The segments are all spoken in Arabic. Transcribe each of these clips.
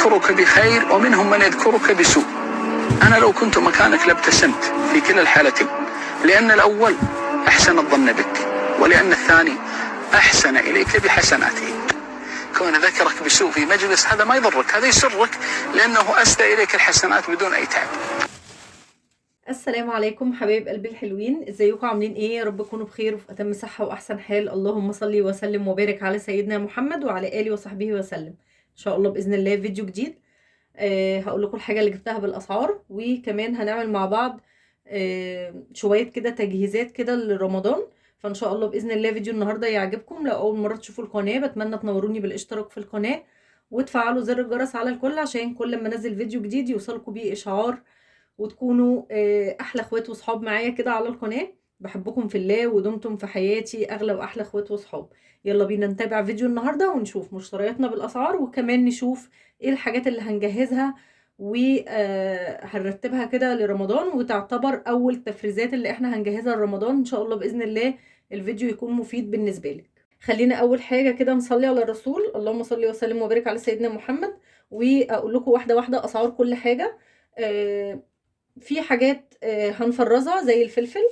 يذكرك بخير ومنهم من يذكرك بسوء. أنا لو كنت مكانك لابتسمت في كلا الحالتين، لأن الأول أحسن الظن بك، ولأن الثاني أحسن إليك بحسناته. كون ذكرك بسوء في مجلس هذا ما يضرك، هذا يسرك، لأنه أسدى إليك الحسنات بدون أي تعب. السلام عليكم حبايب قلبي الحلوين، ازيكم عاملين ايه؟ يا رب تكونوا بخير وفي اتم صحه واحسن حال. اللهم صل وسلم وبارك على سيدنا محمد وعلى اله وصحبه وسلم. ان شاء الله باذن الله فيديو جديد. هقول لكم الحاجه اللي جبتها بالاسعار، وكمان هنعمل مع بعض شويه كده تجهيزات كده لرمضان. فان شاء الله باذن الله فيديو النهارده يعجبكم. لو اول مره تشوفوا القناه بتمنى تنوروني بالاشتراك في القناه وتفعلوا زر الجرس على الكل عشان كل ما انزل فيديو جديد يوصلكم بيه اشعار، وتكونوا احلى اخوات وصحاب معايا كده على القناه. بحبكم في الله ودمتم في حياتي اغلى واحلى اخوات وصحاب. يلا بينا نتابع فيديو النهارده ونشوف مشترياتنا بالاسعار، وكمان نشوف ايه الحاجات اللي هنجهزها وهنرتبها كده لرمضان، وتعتبر اول تفريزات اللي احنا هنجهزها لرمضان. ان شاء الله باذن الله الفيديو يكون مفيد بالنسبه لك. خلينا اول حاجه كده نصلي على الرسول، اللهم صل وسلم وبارك على سيدنا محمد، واقول لكم واحده واحده اسعار كل حاجه. في حاجات هنفرزها زي الفلفل،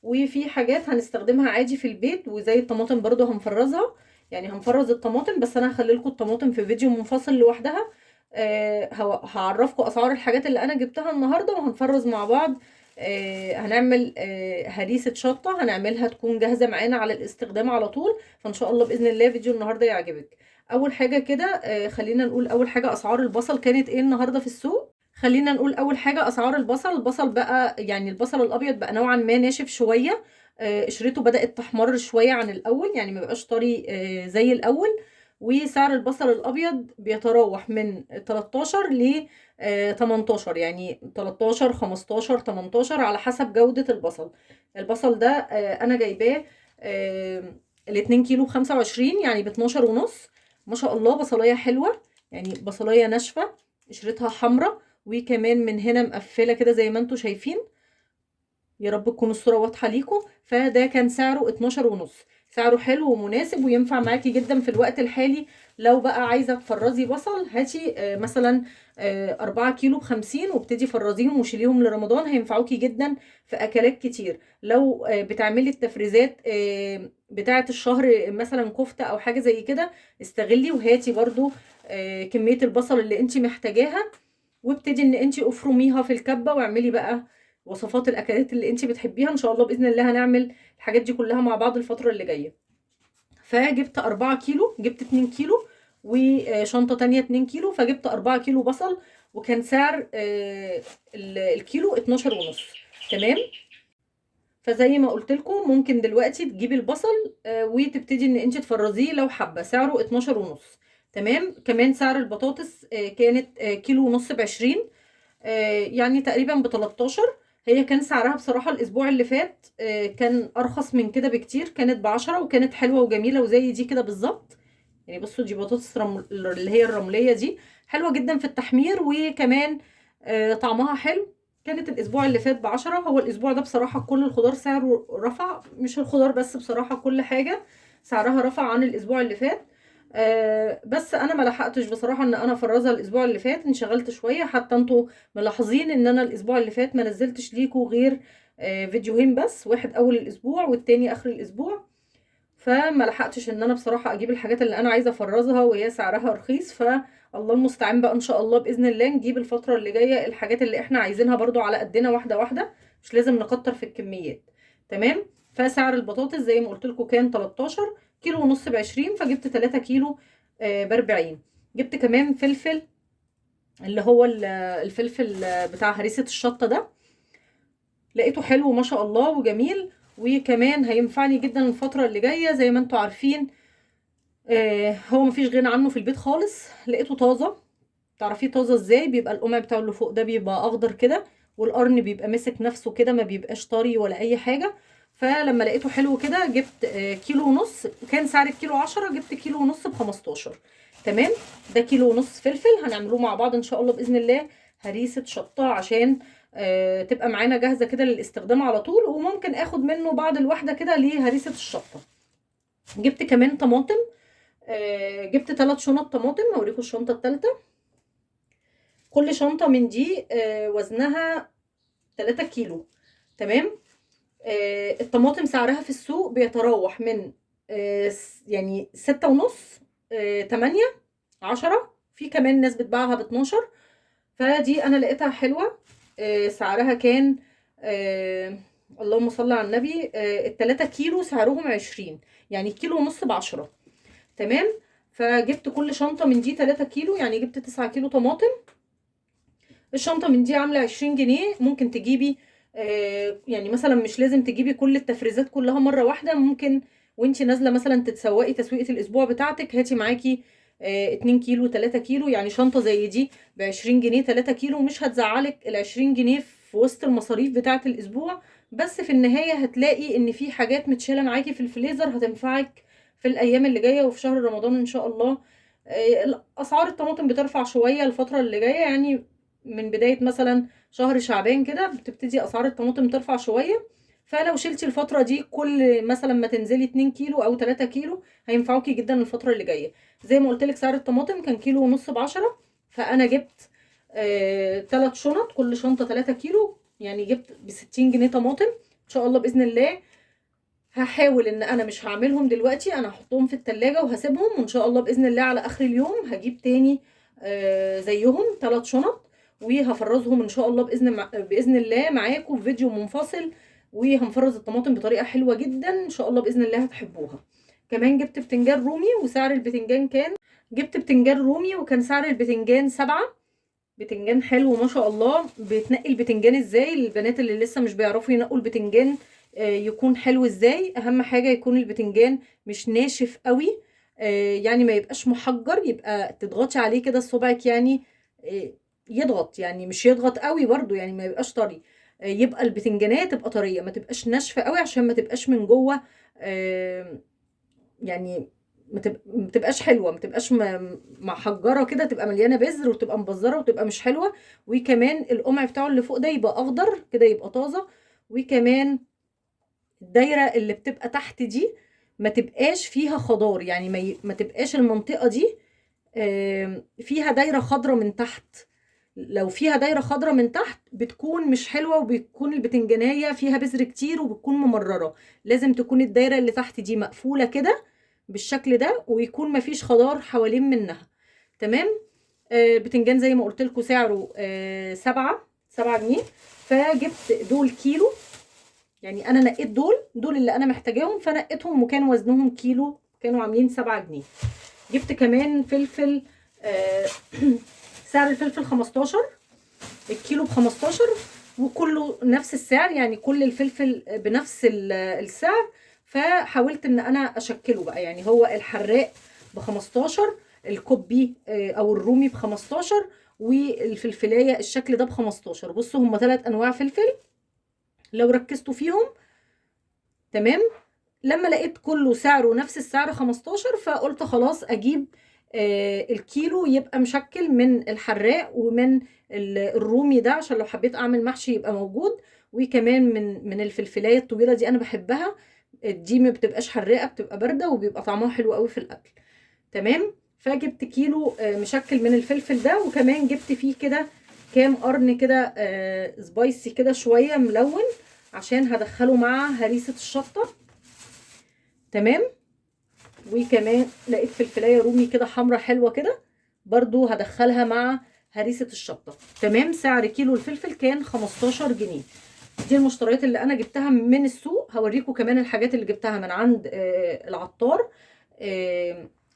وفي حاجات هنستخدمها عادي في البيت، وزي الطماطم برضو هنفرزها. يعني هنفرز الطماطم، بس انا هخلي لكم الطماطم في فيديو منفصل لوحدها. هعرفكم اسعار الحاجات اللي انا جبتها النهارده وهنفرز مع بعض. هنعمل هريسه شطه، هنعملها تكون جاهزه معانا على الاستخدام على طول. فان شاء الله باذن الله فيديو النهارده يعجبك. اول حاجه كده خلينا نقول اول حاجه اسعار البصل كانت ايه النهارده في السوق. خلينا نقول اول حاجه اسعار البصل بقى، يعني البصل الابيض بقى نوعا ما ناشف شويه. قشرته بدات تحمر شويه عن الاول، يعني ما بقاش طري زي الاول. وسعر البصل الابيض بيتراوح من 13 ل 18، يعني 13 15 18 على حسب جوده البصل. البصل ده انا جايباه ال 2 كيلو 25، يعني ب 12 ونص. ما شاء الله بصلايه حلوه، يعني بصلايه ناشفه قشرتها حمراء، وكمان من هنا مقفله كده زي ما انتم شايفين. يا رب تكون الصوره واضحه ليكم. فده كان سعره 12 ونص، سعره حلو ومناسب وينفع معاكي جدا في الوقت الحالي. لو بقى عايزه تفرزي بصل هاتي مثلا 4 كيلو ب50 وابتدي فرزيهم وشيليهم لرمضان، هينفعوكي جدا في اكلات كتير. لو بتعملي التفريزات بتاعه الشهر مثلا كفته او حاجه زي كده، استغلي وهاتي برضو كميه البصل اللي انت محتاجاها، وابتدي ان انت افرميها في الكبه واعملي بقى وصفات الاكلات اللي انت بتحبيها. ان شاء الله باذن الله هنعمل الحاجات دي كلها مع بعض الفتره اللي جايه. فجبت 4 كيلو، جبت 2 كيلو وشنطه تانية 2 كيلو، فجبت 4 كيلو بصل، وكان سعر الكيلو 12 ونص. تمام. فزي ما قلت لكم ممكن دلوقتي تجيبي البصل وتبتدي ان انت تفرزيه لو حابه، سعره 12 ونص. تمام. كمان سعر البطاطس كانت كيلو ونص ب20، يعني تقريبا ب13. هي كان سعرها بصراحة الأسبوع اللي فات كان أرخص من كده بكتير، كانت ب10 وكانت حلوة وجميلة وزي دي كده بالظبط. يعني بصوا دي بطاطس اللي هي الرملية دي، حلوة جدا في التحمير، وكمان طعمها حلو. كانت الأسبوع اللي فات ب10. هو الأسبوع ده بصراحة كل الخضار سعره رفع، مش الخضار بس، بصراحة كل حاجة سعرها رفع عن الأسبوع اللي فات. بس انا ما لحقتش بصراحه ان انا افرزها الاسبوع اللي فات، انشغلت شويه. حتى انتوا ملاحظين ان انا الاسبوع اللي فات ما نزلتش ليكوا غير فيديوهين بس، واحد اول الاسبوع والتاني اخر الاسبوع. فما لحقتش ان انا بصراحه اجيب الحاجات اللي انا عايزه افرزها وهي سعرها رخيص. فالله المستعان بقى، ان شاء الله باذن الله نجيب الفتره اللي جايه الحاجات اللي احنا عايزينها برضو على قدنا، واحده واحده، مش لازم نكتر في الكميات. تمام. فسعر البطاطس زي ما قلت لكم كان 13، كيلو ونص ب20، فجبت 3 كيلو ب40. جبت كمان فلفل، اللي هو الفلفل بتاع هريسه الشطه ده، لقيته حلو ما شاء الله وجميل، وكمان هينفعني جدا الفتره اللي جايه. زي ما انتم عارفين هو مفيش غنى عنه في البيت خالص. لقيته طازه. تعرفيه طازه ازاي؟ بيبقى القمع بتاعه اللي فوق ده بيبقى اخضر كده، والقرن بيبقى ماسك نفسه كده، ما بيبقاش طري ولا اي حاجه. فلما لقيته حلو كده جبت كيلو ونص، وكان سعر الكيلو 10، جبت كيلو ونص ب15. تمام. ده كيلو ونص فلفل هنعملوه مع بعض ان شاء الله باذن الله هريسه شطه، عشان تبقى معانا جاهزه كده للاستخدام على طول، وممكن اخد منه بعض الواحده كده لهريسه الشطه. جبت كمان طماطم، جبت 3 شنط طماطم، هوريكم الشنطه الثالثه. كل شنطة من دي وزنها 3 كيلو. تمام. الطماطم سعرها في السوق بيتراوح من يعني 6.5، 8، 10، في كمان ناس بتباعها ب12. فدي انا لقيتها حلوة. سعرها كان اللهم صل على النبي، ال3 كيلو سعرهم 20، يعني كيلو ونص ب10. تمام. فجبت كل شنطة من دي 3 كيلو، يعني جبت 9 كيلو طماطم. الشنطة من دي عاملة 20 جنيه. ممكن تجيبي يعني مثلا مش لازم تجيبي كل التفريزات كلها مرة واحدة، ممكن وانتي نازلة مثلا تتسوقي تسويقة الأسبوع بتاعتك هاتي معاكي 2 كيلو 3 كيلو. يعني شنطة زي دي ب20 جنيه 3 كيلو مش هتزعلك ال20 جنيه في وسط المصاريف بتاعة الأسبوع. بس في النهاية هتلاقي ان في حاجات متشالة معاكي في الفريزر هتنفعك في الأيام اللي جاية وفي شهر رمضان إن شاء الله. أسعار الطماطم بترفع شوية الفترة اللي جاية، يعني من بداية مثلا شهر شعبان كده بتبتدي اسعار الطماطم ترفع شوية. فلو شلتي الفترة دي كل مثلا ما تنزلي 2 كيلو او 3 كيلو هينفعوكي جدا الفترة اللي جاية. زي ما قلت لك سعر الطماطم كان كيلو ونص ب10، فانا جبت 3 شنط كل شنطة 3 كيلو، يعني جبت ب60 جنيه طماطم. ان شاء الله باذن الله هحاول ان انا مش هعملهم دلوقتي، انا هحطهم في التلاجة وهسيبهم، وان شاء الله باذن الله على اخر اليوم هجيب تاني زيهم 3 شنط وهفرزهم ان شاء الله باذن الله معاكم في فيديو منفصل. وهنفرز الطماطم بطريقه حلوه جدا ان شاء الله باذن الله هتحبوها. كمان جبت بتنجان رومي وسعر البتنجان كان، جبت بتنجان رومي وكان سعر البتنجان 7. بتنجان حلو ما شاء الله. بتنقي البتنجان ازاي البنات اللي لسه مش بيعرفوا ينقوا البتنجان يكون حلو ازاي؟ اهم حاجة يكون البتنجان مش ناشف قوي، يعني ما يبقاش محجر، يبقى تضغطي عليه كده صبعك يعني يضغط، يعني مش يضغط قوي برضو، يعني ما يبقاش طري. يبقى البتنجانات تبقى طرية ما تبقاش ناشفة قوي عشان ما تبقاش من جوه يعني ما تبقاش حلوه، ما تبقاش محجره كده، تبقى مليانه بذر وتبقى مبزره وتبقى مش حلوه. وكمان القمع بتاعه اللي فوق ده يبقى اخضر كده يبقى طازه. وكمان الدايره اللي بتبقى تحت دي ما تبقاش فيها خضار، يعني ما تبقاش المنطقه دي فيها دايره خضره من تحت. لو فيها دايره خضره من تحت بتكون مش حلوه، وبتكون البتنجانيه فيها بذر كتير وبتكون ممرره. لازم تكون الدايره اللي تحت دي مقفوله كده بالشكل ده، ويكون مفيش خضار حوالين منها. تمام. البتنجان زي ما قلت لكم سعره 7 جنيه. فجبت دول كيلو، يعني انا نقيت دول اللي انا محتاجاهم فنقيتهم، وكان وزنهم كيلو كانوا عاملين 7 جنيه. جبت كمان فلفل سعر الفلفل 15، الكيلو ب15، وكله نفس السعر، يعني كل الفلفل بنفس السعر. فحاولت ان انا اشكله بقى، يعني هو الحراق ب15، الكوبي او الرومي ب15، والفلفلايه الشكل ده ب15. بصوا هم 3 انواع فلفل لو ركزتوا فيهم. تمام. لما لقيت كله سعره نفس السعر 15 فقلت خلاص اجيب الكيلو يبقى مشكل من الحراق ومن الرومي ده عشان لو حبيت اعمل محشي يبقى موجود. وكمان من الفلفلايه الطويله دي انا بحبها، دي ما بتبقاش حراقه بتبقى بارده وبيبقى طعمها حلو قوي في الاكل. تمام. فجبت كيلو مشكل من الفلفل ده، وكمان جبت فيه كده كام قرن كده سبايسي كده شويه ملون عشان هدخله مع هريسه الشطه. تمام. وكمان لقيت فلفلايه رومي كده حمرا حلوه كده برضو هدخلها مع هريسه الشطه. تمام. سعر كيلو الفلفل كان 15 جنيه. دي المشتريات اللي انا جبتها من السوق. هوريكم كمان الحاجات اللي جبتها من عند العطار.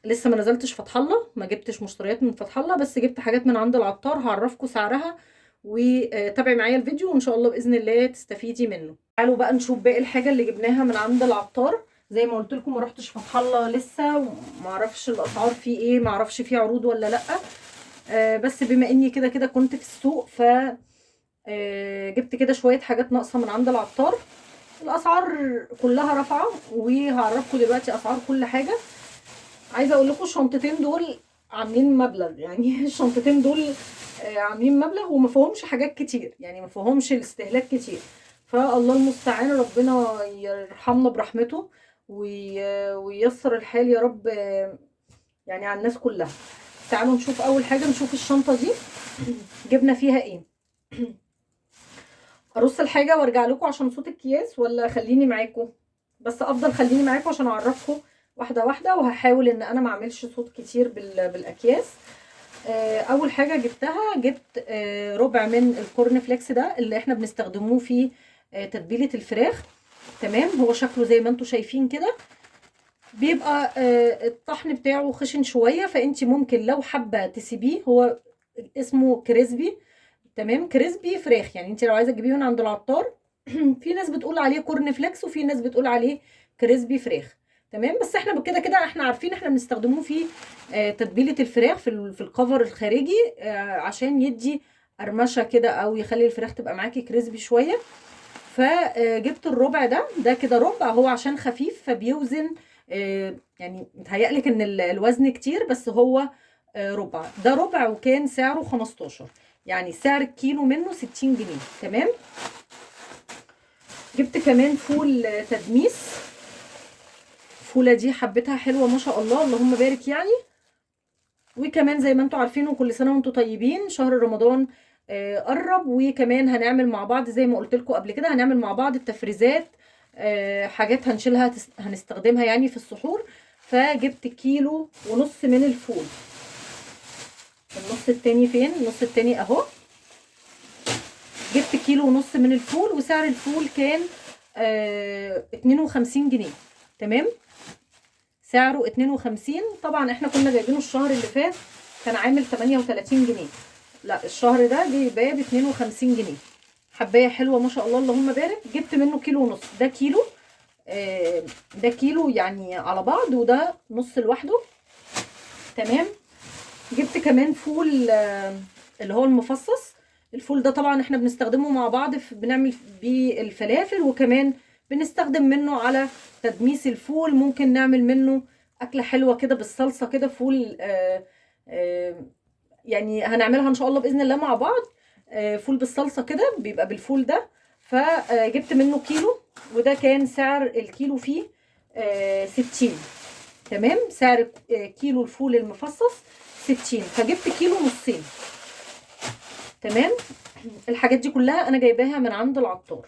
لسه ما نزلتش فتح الله، ما جبتش مشتريات من فتح الله، بس جبت حاجات من عند العطار هعرفكم سعرها. وتابعي معايا الفيديو وان شاء الله باذن الله تستفيدي منه. تعالوا بقى نشوف باقي الحاجه اللي جبناها من عند العطار. زي ما قلت لكم ما رحتش فتح الله لسه، وما اعرفش الاسعار فيه ايه، ما اعرفش فيه عروض ولا لا. بس بما اني كده كده كنت في السوق ف جبت كده شويه حاجات ناقصه من عند العطار. الاسعار كلها رافعه وهعرفكم دلوقتي اسعار كل حاجه. عايزه اقول لكم الشنطتين دول عاملين مبلغ، يعني الشنطتين دول عاملين مبلغ وما فيهمش حاجات كتير، يعني ما فيهمش الاستهلاك كتير. فالله المستعان، ربنا يرحمنا برحمته وييسر الحال يا رب يعني على الناس كلها. تعالوا نشوف اول حاجه، نشوف الشنطه دي جبنا فيها ايه. ارص الحاجه وارجع لكم عشان صوت الكياس، ولا خليني معاكم؟ بس افضل خليني معاكم عشان اعرفكم واحده واحده، وهحاول ان انا ما اعملش صوت كتير بالاكياس. اول حاجه جبتها، جبت ربع من الكورن فليكس ده اللي احنا بنستخدموه في تتبيله الفراخ. تمام، هو شكله زي ما انتم شايفين كده، بيبقى الطحن بتاعه خشن شويه، فانت ممكن لو حابه تسيبيه، هو اسمه كريسبي. تمام، كريسبي فراخ، يعني انت لو عايزه تجيبيه من عند العطار في ناس بتقول عليه كورن فليكس وفي ناس بتقول عليه كريسبي فراخ. تمام، بس احنا كده كده احنا عارفين احنا بنستخدموه في تتبيله الفراخ في الكفر الخارجي، عشان يدي قرمشه كده او يخلي الفراخ تبقى معاكي كريسبي شويه. فجبت الربع ده كده ربع، هو عشان خفيف فبيوزن، يعني متهيألك ان الوزن كتير، بس هو ربع، ده ربع وكان سعره 15، يعني سعر الكيلو منه 60 جنيه. تمام، جبت كمان فول تدميس. الفوله دي حبتها حلوه ما شاء الله، اللهم بارك يعني. وكمان زي ما انتم عارفين، وكل سنه وانتم طيبين، شهر رمضان قرب، وكمان هنعمل مع بعض زي ما قلت لكم قبل كده، هنعمل مع بعض التفريزات، حاجات هنشيلها هنستخدمها يعني في السحور. فجبت كيلو ونص من الفول. النص التاني فين؟ النص التاني اهو. جبت كيلو ونص من الفول، وسعر الفول كان 52 جنيه. تمام، سعره 52. طبعا احنا كنا جايبينه الشهر اللي فات كان عامل 38 جنيه، لا الشهر ده جايباه ب 52 جنيه. حبايه حلوه ما شاء الله اللهم بارك. جبت منه كيلو ونص، ده كيلو، ده كيلو يعني على بعض، وده نص لوحده. تمام، جبت كمان فول اللي هو المفصص. الفول ده طبعا احنا بنستخدمه مع بعض بنعمل بيه الفلافل، وكمان بنستخدم منه على تدميس الفول. ممكن نعمل منه اكله حلوه كده بالصلصه كده، فول يعني هنعملها ان شاء الله باذن الله مع بعض. فول بالصلصه كده بيبقى بالفول ده. فجبت منه كيلو، وده كان سعر الكيلو فيه 60. تمام، سعر كيلو الفول المفصص 60، فجبت كيلو نصين. تمام، الحاجات دي كلها انا جايباها من عند العطار.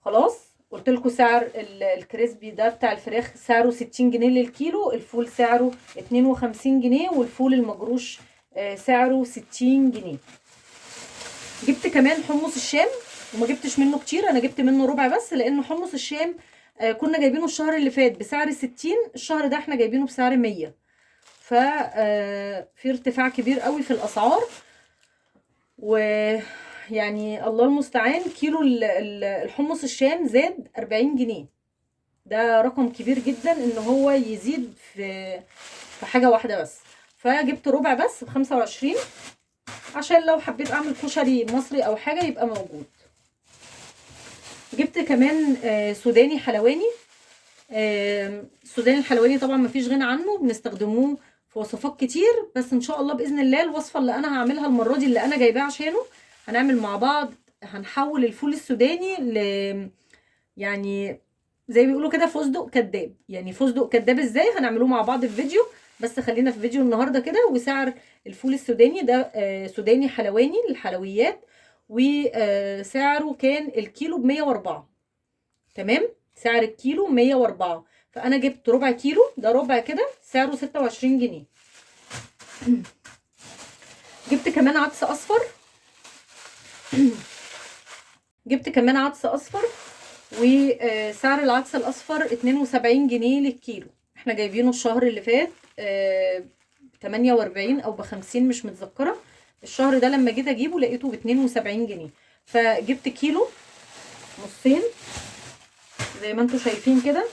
خلاص، قلت لكم سعر الكريسبي ده بتاع الفراخ سعره 60 جنيه للكيلو، الفول سعره 52 جنيه، والفول المجروش سعره 60 جنيه. جبت كمان حمص الشام، وما جبتش منه كتير، انا جبت منه ربع بس، لان حمص الشام كنا جايبينه الشهر اللي فات بسعر 60، الشهر ده احنا جايبينه بسعر 100. في ارتفاع كبير قوي في الاسعار، ويعني الله المستعان. كيلو الحمص الشام زاد 40 جنيه، ده رقم كبير جدا ان هو يزيد في حاجه واحده بس. فجبت ربع بس ب25، عشان لو حبيت اعمل كشري مصري او حاجه يبقى موجود. جبت كمان سوداني حلواني. السوداني الحلواني طبعا مفيش غنى عنه، بنستخدموه في وصفات كتير، بس ان شاء الله باذن الله الوصفه اللي انا هعملها المره دي اللي انا جايباها عشانه، هنعمل مع بعض، هنحول الفول السوداني يعني زي بيقولوا كده فستق كداب. يعني فستق كداب ازاي هنعملوه مع بعض في فيديو، بس خلينا في فيديو النهارده كده. وسعر الفول السوداني ده سوداني حلواني للحلويات، وسعره كان الكيلو ب104. تمام، سعر الكيلو 104، فانا جبت ربع كيلو، ده ربع كده سعره 26 جنيه. جبت كمان عدس اصفر. جبت كمان عدس اصفر، وسعر العدس الاصفر 72 جنيه للكيلو. احنا جايبينه الشهر اللي فات 48 او ب50 مش متذكره. الشهر ده لما جيت اجيبه لقيته ب72 جنيه، فجبت كيلو نصين زي ما انتم شايفين كده.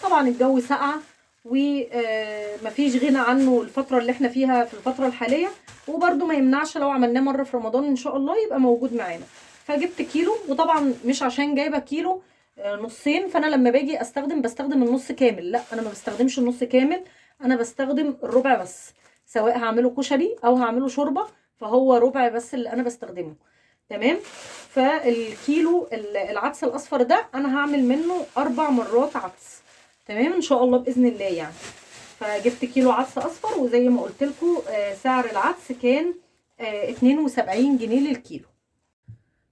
طبعا الجو ساقعه ومفيش غنى عنه الفتره اللي احنا فيها في الفتره الحاليه، وبرده ما يمنعش لو عملناه مره في رمضان ان شاء الله يبقى موجود معانا. فجبت كيلو، وطبعا مش عشان جايبه كيلو نصين فانا لما باجي بستخدم النص كامل، لا انا ما بستخدمش النص كامل، انا بستخدم الربع بس، سواء هعمله كشري او هعمله شوربه، فهو ربع بس اللي انا بستخدمه. تمام، فالكيلو العدس الاصفر ده انا هعمل منه 4 مرات عدس. تمام ان شاء الله باذن الله يعني. فجبت كيلو عدس اصفر، وزي ما قلت لكم سعر العدس كان 72 جنيه للكيلو.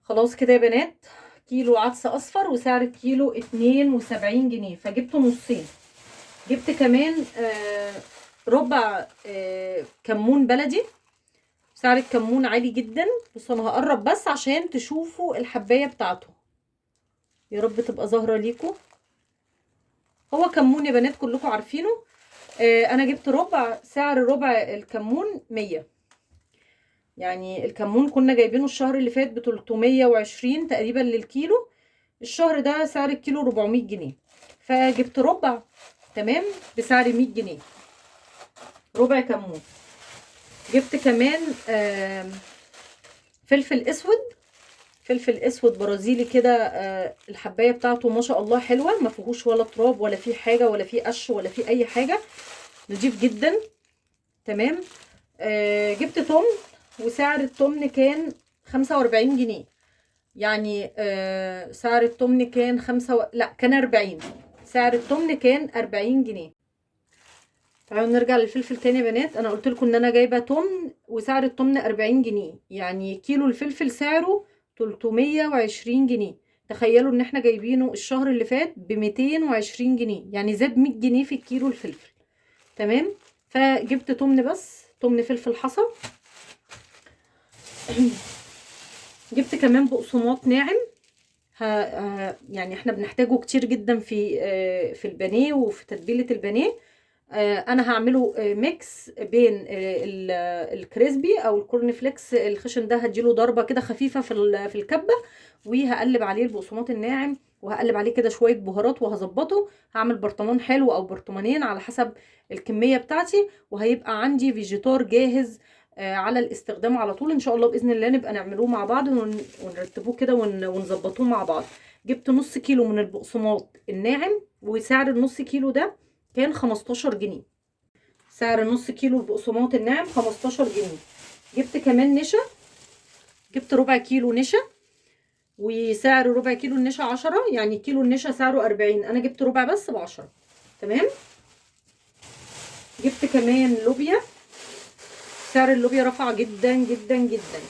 خلاص كده يا بنات، كيلو عدس اصفر وسعر الكيلو 72 جنيه، فجبت نصين. جبت كمان ربع كمون بلدي. سعر الكمون عالي جدا. بصوا انا هقرب بس عشان تشوفوا الحبايه بتاعته، يا رب تبقى ظاهره ليكم. هو كمون يا بنات كلكم عارفينه. انا جبت ربع، سعر ربع الكمون 100. يعني الكمون كنا جايبينه الشهر اللي فات ب 320 تقريبا للكيلو، الشهر ده سعر الكيلو 400 جنيه، فجبت ربع تمام بسعر 100 جنيه، ربع كمون. جبت كمان فلفل اسود، فلفل اسود برازيلي كده. الحبايه بتاعته ما شاء الله حلوه، ما فيهوش ولا تراب ولا فيه حاجه ولا فيه قش ولا فيه اي حاجه، نضيف جدا تمام. جبت تمن، وسعر التمن كان 45 جنيه. يعني سعر التمن كان كان 40. سعر التمن كان 40 جنيه. تعالوا نرجع للفلفل تاني يا بنات. انا قلت لكم ان انا جايبه تمن وسعر التمن 40 جنيه، يعني كيلو الفلفل سعره 320 جنيه. تخيلوا ان احنا جايبينه الشهر اللي فات ب 220 جنيه، يعني زاد 100 جنيه في الكيلو الفلفل تمام. فجبت تمن، بس تمن فلفل حصى. جبت كمان بقسماط ناعم. يعني احنا بنحتاجه كتير جدا في البانيه وفي تتبيله البانيه. انا هعمله ميكس بين الكريسبي او الكورن فليكس الخشن ده، هديله ضربه كده خفيفه في الكبه، وهقلب عليه البقسماط الناعم، وهقلب عليه كده شويه بهارات وهظبطه. هعمل برطمان حلو او برطمانين على حسب الكميه بتاعتي، وهيبقى عندي فيجيتار جاهز على الاستخدام على طول. ان شاء الله باذن الله نبقى نعملوه مع بعض ونرتبوه كده ونظبطوه مع بعض. جبت نص كيلو من البقسماط الناعم، وسعر النص كيلو ده كان 15 جنيه. سعر نص كيلو البقسماط الناعم 15 جنيه. جبت كمان نشا، جبت ربع كيلو نشا، وسعر ربع كيلو النشا 10، يعني كيلو النشا سعره 40، انا جبت ربع بس ب10 تمام. جبت كمان لوبيا. سعر اللوبيا رفع جدا جدا جدا.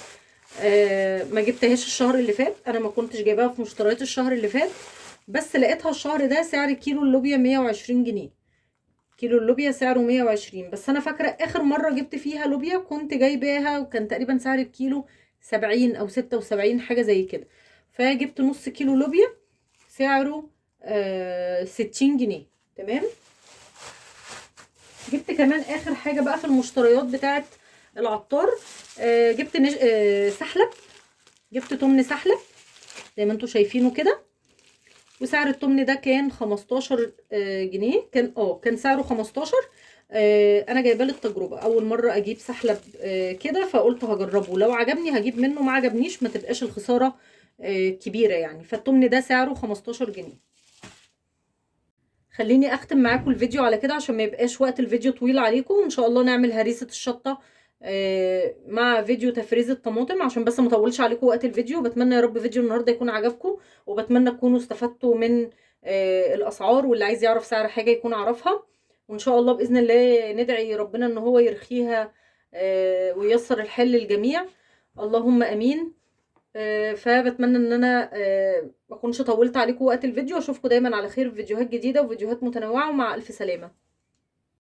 ما جبتهاش الشهر اللي فات، انا ما كنتش جايباها في مشتريات الشهر اللي فات، بس لقيتها الشهر ده سعر كيلو اللوبيا 120 جنيه. كيلو اللوبيا سعره 120، بس انا فاكره اخر مره جبت فيها لوبيا كنت جايباها وكان تقريبا سعر الكيلو 70 او 76 حاجه زي كده. فجبت نص كيلو لوبيا سعره 60 جنيه تمام. جبت كمان اخر حاجه بقى في المشتريات بتاعه العطار. جبت سحلب. جبت تمن سحلب زي ما انتم شايفينه كده، وسعر التمن ده كان 15 جنيه. كان سعره 15. انا جايباه للتجربه، اول مره اجيب سحلب كده، فقلت هجربه، لو عجبني هجيب منه، ما عجبنيش ما تبقاش الخساره كبيره يعني. فالتمن ده سعره 15 جنيه. خليني اختم معاكم الفيديو على كده عشان ما يبقاش وقت الفيديو طويل عليكم. ان شاء الله نعمل هريسه الشطه مع فيديو تفريز الطماطم، عشان بس ما اطولش عليكم وقت الفيديو. بتمنى يا رب فيديو النهارده يكون عجبكم، وبتمنى تكونوا استفدتوا من الاسعار، واللي عايز يعرف سعر حاجه يكون عرفها. وان شاء الله باذن الله ندعي ربنا ان هو يرخيها وييسر الحل للجميع، اللهم امين. فبتمنى ان انا ما اكونش طولت عليكم وقت الفيديو. اشوفكم دايما على خير في فيديوهات جديده وفيديوهات متنوعه، ومع الف سلامه.